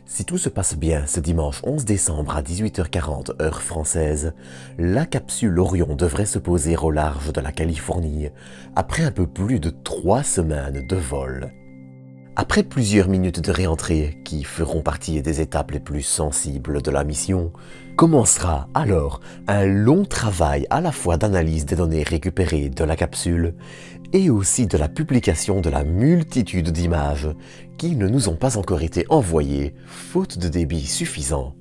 Si tout se passe bien ce dimanche 11 décembre à 18h40 heure française, la capsule Orion devrait se poser au large de la Californie après un peu plus de 3 semaines de vol. Après plusieurs minutes de réentrée qui feront partie des étapes les plus sensibles de la mission, commencera alors un long travail à la fois d'analyse des données récupérées de la capsule et aussi de la publication de la multitude d'images qui ne nous ont pas encore été envoyées, faute de débit suffisant.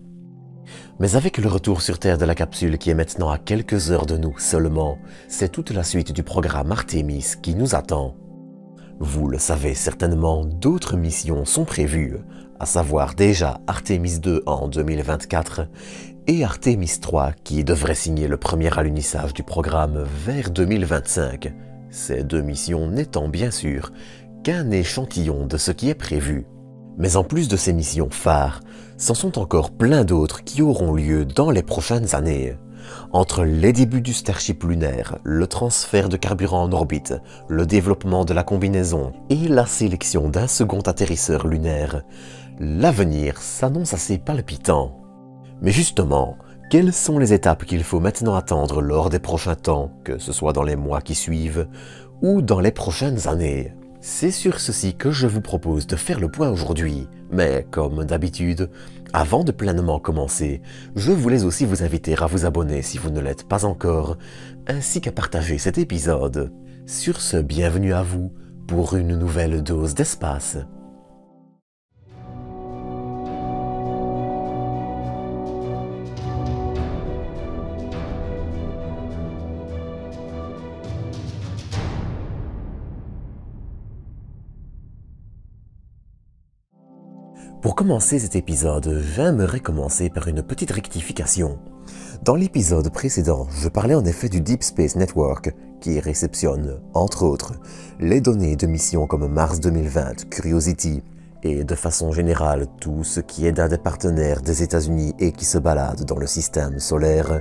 Mais avec le retour sur Terre de la capsule qui est maintenant à quelques heures de nous seulement, c'est toute la suite du programme Artemis qui nous attend. Vous le savez certainement, d'autres missions sont prévues, à savoir déjà Artemis 2 en 2024 et Artemis 3 qui devrait signer le premier alunissage du programme vers 2025, ces deux missions n'étant bien sûr qu'un échantillon de ce qui est prévu. Mais en plus de ces missions phares, c'en sont encore plein d'autres qui auront lieu dans les prochaines années. Entre les débuts du Starship lunaire, le transfert de carburant en orbite, le développement de la combinaison et la sélection d'un second atterrisseur lunaire, l'avenir s'annonce assez palpitant. Mais justement, quelles sont les étapes qu'il faut maintenant attendre lors des prochains temps, que ce soit dans les mois qui suivent ou dans les prochaines années? C'est sur ceci que je vous propose de faire le point aujourd'hui, mais comme d'habitude, avant de pleinement commencer, je voulais aussi vous inviter à vous abonner si vous ne l'êtes pas encore, ainsi qu'à partager cet épisode. Sur ce, bienvenue à vous pour une nouvelle dose d'espace. Pour commencer cet épisode, j'aimerais commencer par une petite rectification. Dans l'épisode précédent, je parlais en effet du Deep Space Network, qui réceptionne, entre autres, les données de missions comme Mars 2020, Curiosity, et de façon générale tout ce qui est d'un des partenaires des États-Unis et qui se balade dans le système solaire,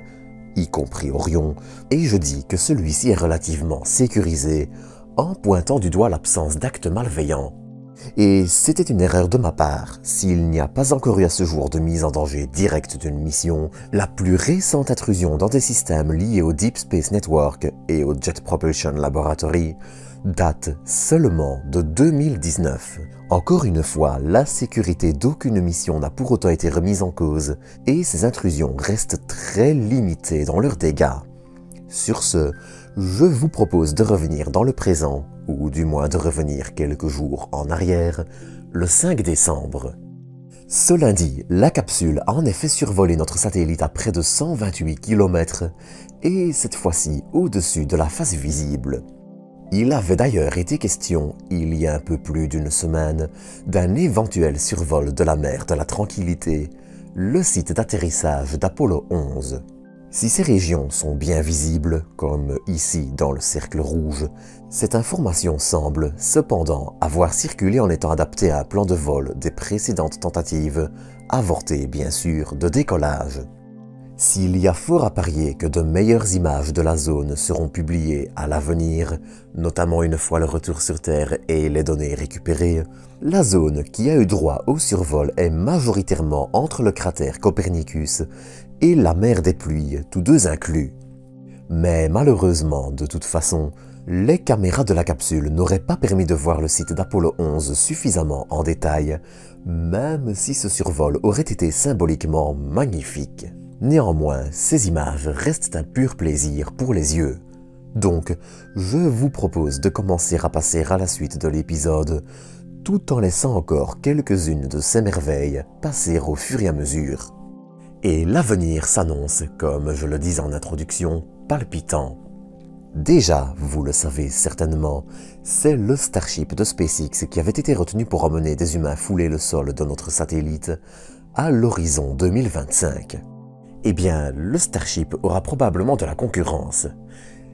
y compris Orion, et je dis que celui-ci est relativement sécurisé, en pointant du doigt l'absence d'actes malveillants. Et c'était une erreur de ma part, s'il n'y a pas encore eu à ce jour de mise en danger directe d'une mission, la plus récente intrusion dans des systèmes liés au Deep Space Network et au Jet Propulsion Laboratory date seulement de 2019. Encore une fois, la sécurité d'aucune mission n'a pour autant été remise en cause et ces intrusions restent très limitées dans leurs dégâts. Sur ce, je vous propose de revenir dans le présent, ou du moins de revenir quelques jours en arrière, le 5 décembre. Ce lundi, la capsule a en effet survolé notre satellite à près de 128 km, et cette fois-ci au-dessus de la face visible. Il avait d'ailleurs été question, il y a un peu plus d'une semaine, d'un éventuel survol de la mer de la Tranquillité, le site d'atterrissage d'Apollo 11. Si ces régions sont bien visibles, comme ici dans le cercle rouge, cette information semble cependant avoir circulé en étant adaptée à un plan de vol des précédentes tentatives, avortées bien sûr, de décollage. S'il y a fort à parier que de meilleures images de la zone seront publiées à l'avenir, notamment une fois le retour sur Terre et les données récupérées, la zone qui a eu droit au survol est majoritairement entre le cratère Copernicus et la mer des Pluies, tous deux inclus. Mais malheureusement, de toute façon, les caméras de la capsule n'auraient pas permis de voir le site d'Apollo 11 suffisamment en détail, même si ce survol aurait été symboliquement magnifique. Néanmoins, ces images restent un pur plaisir pour les yeux. Donc, je vous propose de commencer à passer à la suite de l'épisode, tout en laissant encore quelques-unes de ces merveilles passer au fur et à mesure. Et l'avenir s'annonce, comme je le dis en introduction, palpitant. Déjà, vous le savez certainement, c'est le Starship de SpaceX qui avait été retenu pour emmener des humains fouler le sol de notre satellite à l'horizon 2025. Eh bien, le Starship aura probablement de la concurrence.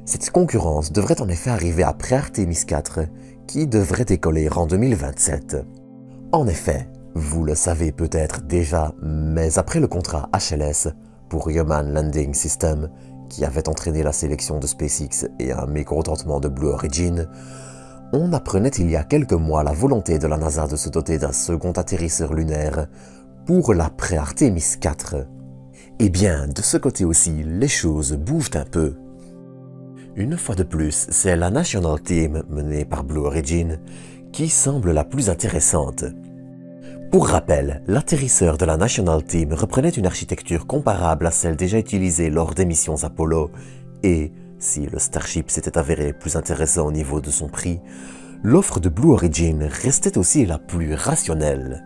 Cette concurrence devrait en effet arriver après Artemis 4, qui devrait décoller en 2027. En effet, vous le savez peut-être déjà, mais après le contrat HLS pour Human Landing System, qui avait entraîné la sélection de SpaceX et un mécontentement de Blue Origin, on apprenait il y a quelques mois la volonté de la NASA de se doter d'un second atterrisseur lunaire pour l'après Artemis 4. Eh bien, de ce côté aussi, les choses bougent un peu. Une fois de plus, c'est la National Team, menée par Blue Origin, qui semble la plus intéressante. Pour rappel, l'atterrisseur de la National Team reprenait une architecture comparable à celle déjà utilisée lors des missions Apollo, et, si le Starship s'était avéré plus intéressant au niveau de son prix, l'offre de Blue Origin restait aussi la plus rationnelle.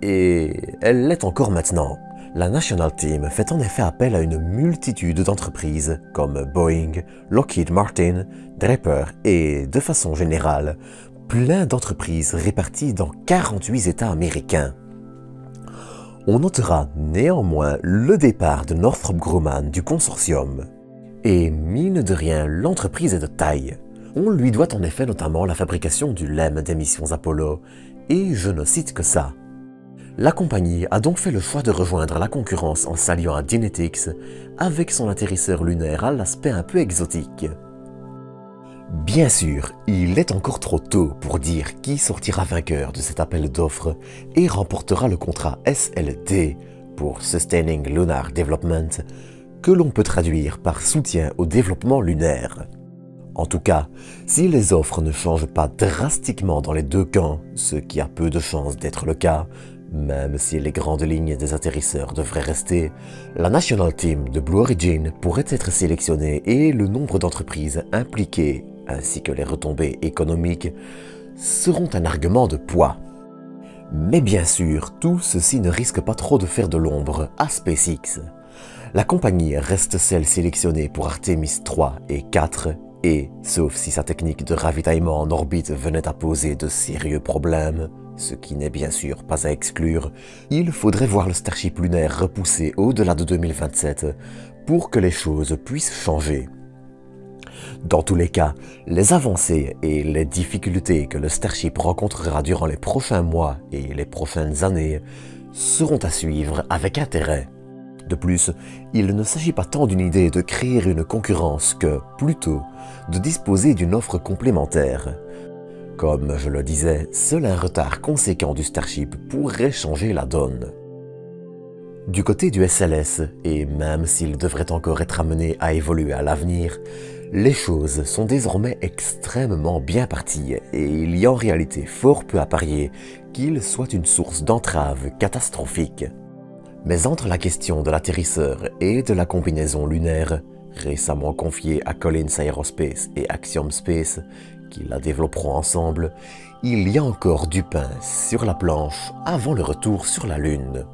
Et elle l'est encore maintenant. La National Team fait en effet appel à une multitude d'entreprises comme Boeing, Lockheed Martin, Draper et, de façon générale, plein d'entreprises réparties dans 48 États américains. On notera néanmoins le départ de Northrop Grumman du consortium. Et mine de rien, l'entreprise est de taille. On lui doit en effet notamment la fabrication du LEM des missions Apollo, et je ne cite que ça. La compagnie a donc fait le choix de rejoindre la concurrence en s'alliant à Dynetics avec son atterrisseur lunaire à l'aspect un peu exotique. Bien sûr, il est encore trop tôt pour dire qui sortira vainqueur de cet appel d'offres et remportera le contrat SLD pour Sustaining Lunar Development, que l'on peut traduire par soutien au développement lunaire. En tout cas, si les offres ne changent pas drastiquement dans les deux camps, ce qui a peu de chances d'être le cas, même si les grandes lignes des atterrisseurs devraient rester, la National Team de Blue Origin pourrait être sélectionnée et le nombre d'entreprises impliquées, ainsi que les retombées économiques, seront un argument de poids. Mais bien sûr, tout ceci ne risque pas trop de faire de l'ombre à SpaceX. La compagnie reste celle sélectionnée pour Artemis 3 et 4, et, sauf si sa technique de ravitaillement en orbite venait à poser de sérieux problèmes, ce qui n'est bien sûr pas à exclure, il faudrait voir le Starship lunaire repoussé au-delà de 2027 pour que les choses puissent changer. Dans tous les cas, les avancées et les difficultés que le Starship rencontrera durant les prochains mois et les prochaines années seront à suivre avec intérêt. De plus, il ne s'agit pas tant d'une idée de créer une concurrence que, plutôt, de disposer d'une offre complémentaire. Comme je le disais, seul un retard conséquent du Starship pourrait changer la donne. Du côté du SLS, et même s'il devrait encore être amené à évoluer à l'avenir, les choses sont désormais extrêmement bien parties et il y a en réalité fort peu à parier qu'il soit une source d'entrave catastrophique. Mais entre la question de l'atterrisseur et de la combinaison lunaire, récemment confiée à Collins Aerospace et Axiom Space, qui la développeront ensemble, il y a encore du pain sur la planche avant le retour sur la Lune.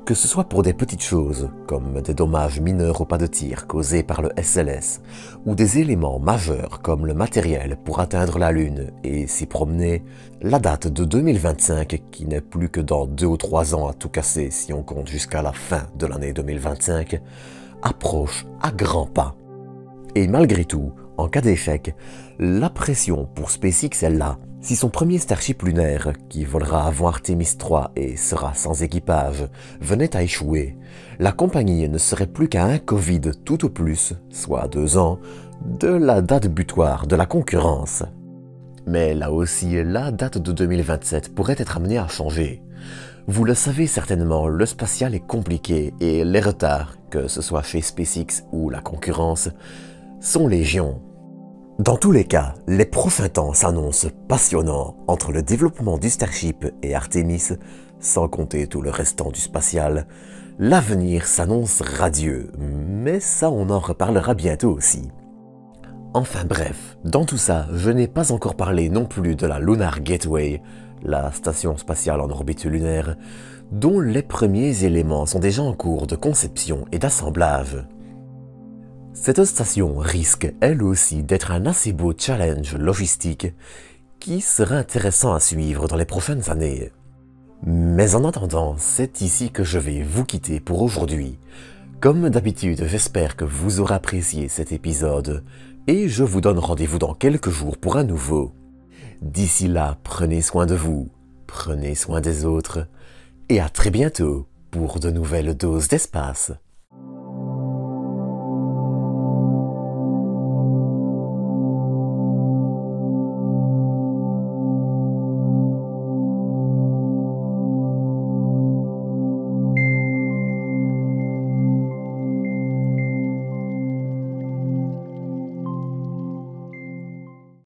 Que ce soit pour des petites choses, comme des dommages mineurs au pas de tir causés par le SLS, ou des éléments majeurs comme le matériel pour atteindre la Lune et s'y promener, la date de 2025, qui n'est plus que dans 2 ou 3 ans à tout casser si on compte jusqu'à la fin de l'année 2025, approche à grands pas. Et malgré tout, en cas d'échec, la pression pour SpaceX est là. Si son premier Starship lunaire, qui volera avant Artemis 3 et sera sans équipage, venait à échouer, la compagnie ne serait plus qu'à un Covid tout au plus, soit 2 ans, de la date butoir de la concurrence. Mais là aussi, la date de 2027 pourrait être amenée à changer. Vous le savez certainement, le spatial est compliqué et les retards, que ce soit chez SpaceX ou la concurrence, sont légion. Dans tous les cas, les prochains temps s'annoncent passionnants entre le développement du Starship et Artemis, sans compter tout le restant du spatial. L'avenir s'annonce radieux, mais ça on en reparlera bientôt aussi. Enfin bref, dans tout ça, je n'ai pas encore parlé non plus de la Lunar Gateway, la station spatiale en orbite lunaire, dont les premiers éléments sont déjà en cours de conception et d'assemblage. Cette station risque, elle aussi, d'être un assez beau challenge logistique qui sera intéressant à suivre dans les prochaines années. Mais en attendant, c'est ici que je vais vous quitter pour aujourd'hui. Comme d'habitude, j'espère que vous aurez apprécié cet épisode et je vous donne rendez-vous dans quelques jours pour un nouveau. D'ici là, prenez soin de vous, prenez soin des autres et à très bientôt pour de nouvelles doses d'espace.